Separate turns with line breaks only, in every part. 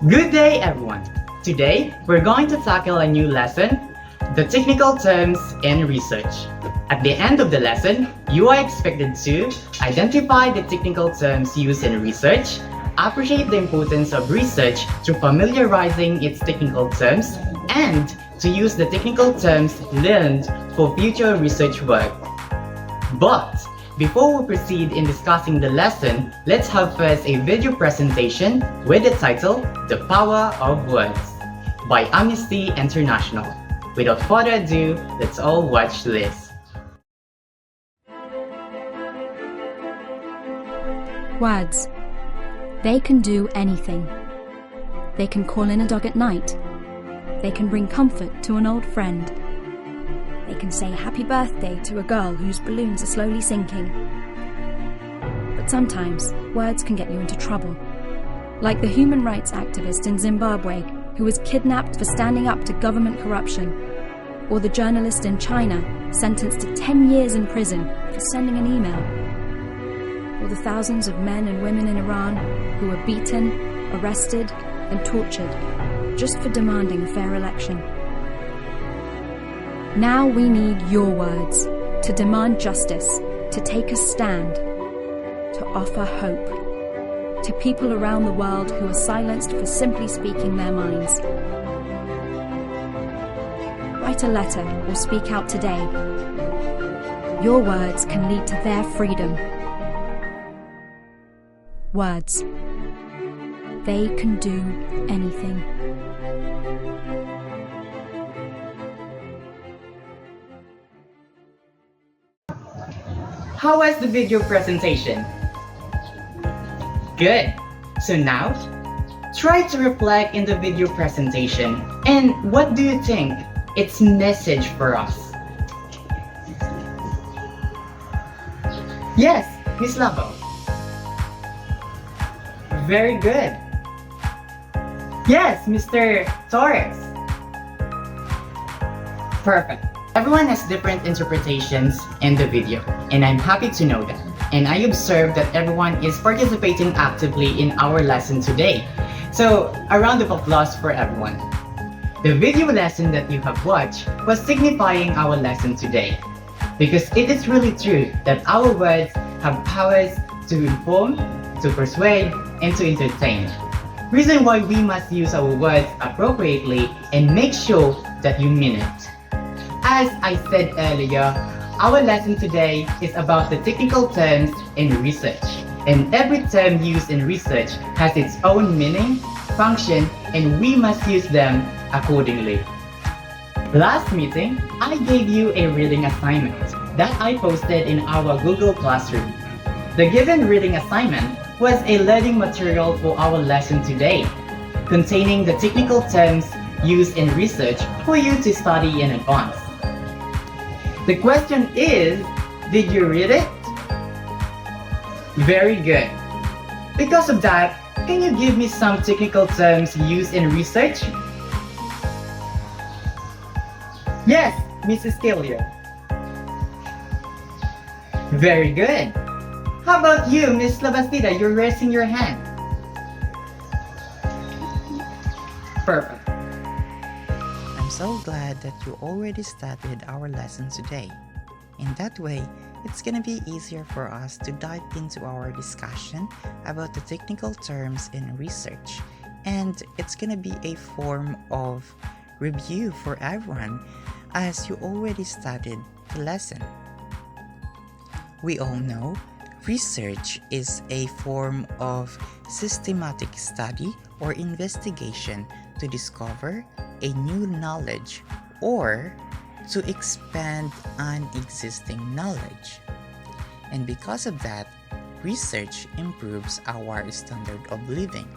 Good day, everyone! Today, we're going to tackle a new lesson, the technical terms in research. At the end of the lesson, you are expected to identify the technical terms used in research, appreciate the importance of research through familiarizing its technical terms, and to use the technical terms learned for future research work. But before we proceed in discussing the lesson, let's have first a video presentation with the title The Power of Words by Amnesty International. Without further ado, let's all watch this.
Words. They can do anything. They can call in a dog at night. They can bring comfort to an old friend. They can say happy birthday to a girl whose balloons are slowly sinking. But sometimes, words can get you into trouble. Like the human rights activist in Zimbabwe who was kidnapped for standing up to government corruption, or the journalist in China sentenced to 10 years in prison for sending an email, or the thousands of men and women in Iran who were beaten, arrested, and tortured just for demanding a fair election. Now we need your words to demand justice, to take a stand, to offer hope to people around the world who are silenced for simply speaking their minds. Write a letter or speak out today. Your words can lead to their freedom. Words. They can do anything.
How was the video presentation? Good! So now, try to reflect in the video presentation and what do you think its message for us? Yes, Miss Lavo. Very good. Yes, Mr. Torres. Perfect. Everyone has different interpretations in the video, and I'm happy to know that. And I observe that everyone is participating actively in our lesson today. So, a round of applause for everyone. The video lesson that you have watched was signifying our lesson today. Because it is really true that our words have powers to inform, to persuade, and to entertain. Reason why we must use our words appropriately and make sure that you mean it. As I said earlier, our lesson today is about the technical terms in research. And every term used in research has its own meaning, function, and we must use them accordingly. Last meeting, I gave you a reading assignment that I posted in our Google Classroom. The given reading assignment was a learning material for our lesson today, containing the technical terms used in research for you to study in advance. The question is, did you read it? Very good. Because of that, can you give me some technical terms used in research? Yes, Mrs. Killier. Very good. How about you, Miss Labastida? You're raising your hand. Perfect.
I'm so glad that you already started our lesson today. In that way, it's gonna be easier for us to dive into our discussion about the technical terms in research, and it's gonna be a form of review for everyone as you already started the lesson. We all know research is a form of systematic study or investigation to discover a new knowledge or to expand on existing knowledge. And because of that, research improves our standard of living.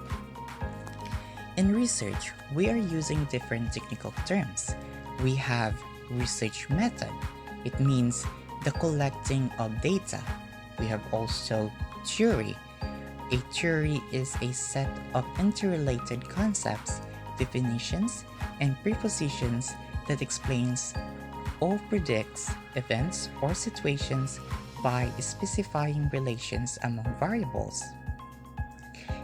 In research, we are using different technical terms. We have research method. It means the collecting of data. We have also theory. A theory is a set of interrelated concepts, definitions, and prepositions that explains or predicts events or situations by specifying relations among variables.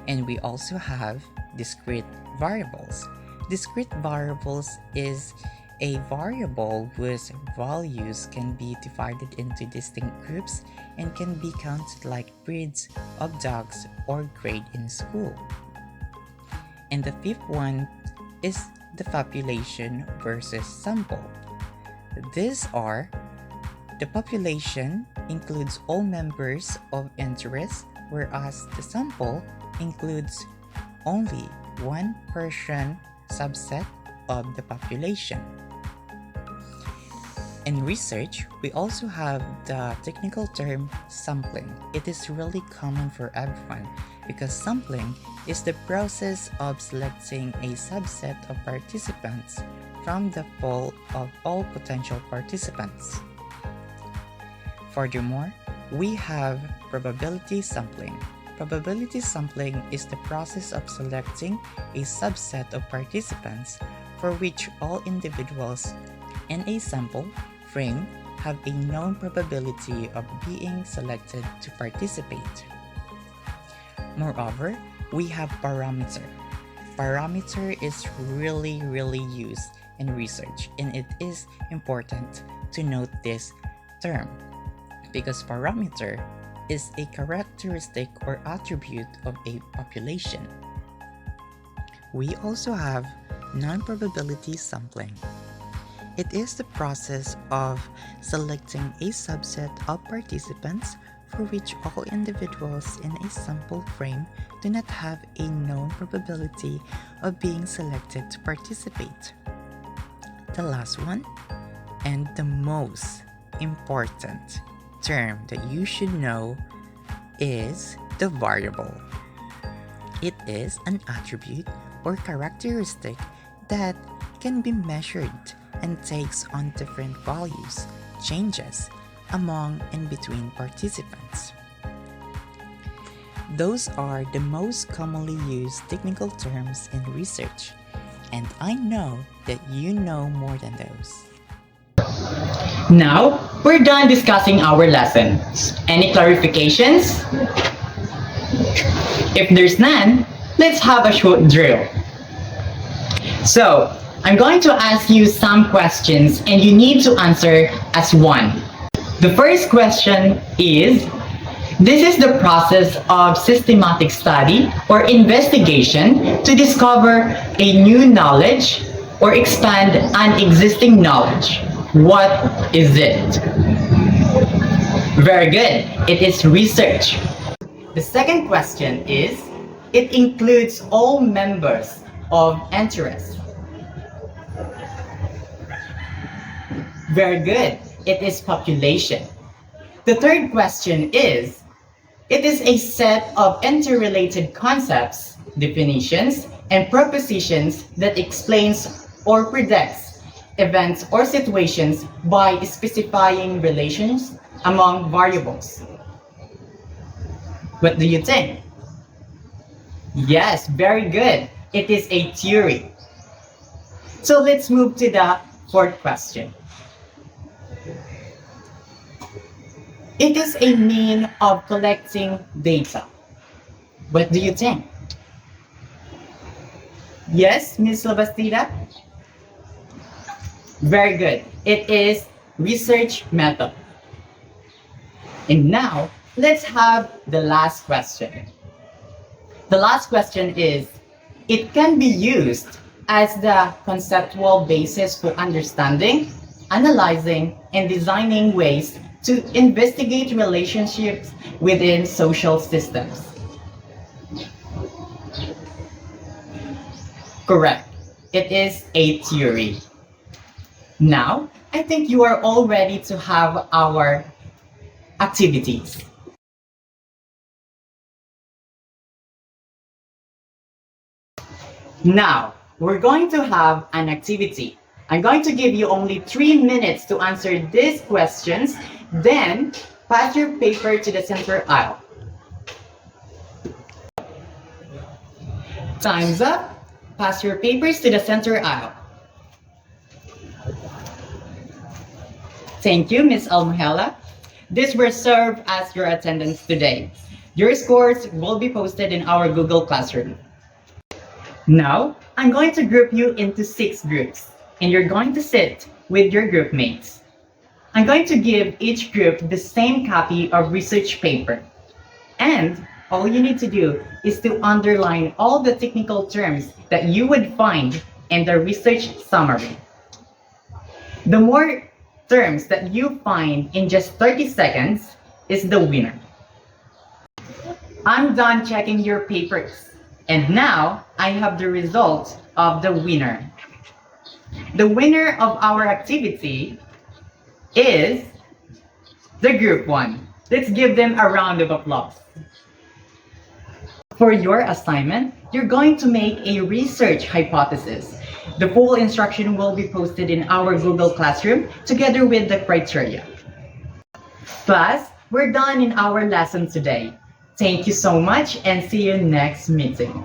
And we also have discrete variables. Discrete variables is a variable whose values can be divided into distinct groups and can be counted like breeds of dogs or grade in school. And the fifth one is the population versus sample. These are: the population includes all members of interest, whereas the sample includes only one person subset of the population. In research, we also have the technical term sampling. It is really common for everyone because sampling is the process of selecting a subset of participants from the pool of all potential participants. Furthermore, we have probability sampling. Probability sampling is the process of selecting a subset of participants for which all individuals in a sample frame have a known probability of being selected to participate. Moreover, we have parameter. Parameter is really used in research, and it is important to note this term because parameter is a characteristic or attribute of a population. We also have non-probability sampling. It is the process of selecting a subset of participants for which all individuals in a sample frame do not have a known probability of being selected to participate. The last one, and the most important term that you should know, is the variable. It is an attribute or characteristic that can be measured and takes on different values, changes among and between participants. Those are the most commonly used technical terms in research, and I know that you know more than those.
Now, we're done discussing our lesson. Any clarifications? If there's none, let's have a short drill. So, I'm going to ask you some questions and you need to answer as one. The first question is, this is the process of systematic study or investigation to discover a new knowledge or expand an existing knowledge. What is it? Very good. It is research. The second question is, it includes all members of interest. Very good. It is population. The third question is, it is a set of interrelated concepts, definitions, and propositions that explains or predicts events or situations by specifying relations among variables. What do you think? Yes, very good. It is a theory. So let's move to the fourth question. It is a mean of collecting data. What do you think? Yes, Ms. Labastida? Very good. It is research method. And now, let's have the last question. The last question is, it can be used as the conceptual basis for understanding, analyzing, and designing ways to investigate relationships within social systems. Correct. It is a theory. Now, I think you are all ready to have our activities. Now, we're going to have an activity. I'm going to give you only 3 minutes to answer these questions, then pass your paper to the center aisle. Time's up. Pass your papers to the center aisle. Thank you, Ms. Almuhela. This will serve as your attendance today. Your scores will be posted in our Google Classroom. Now, I'm going to group you into 6 groups, and you're going to sit with your group mates. I'm going to give each group the same copy of research paper. And all you need to do is to underline all the technical terms that you would find in the research summary. The more terms that you find in just 30 seconds is the winner. I'm done checking your papers, and now I have the result of the winner. The winner of our activity is the group 1. Let's give them a round of applause. For your assignment, you're going to make a research hypothesis. The full instruction will be posted in our Google Classroom together with the criteria. Class, we're done in our lesson today. Thank you so much and see you next meeting.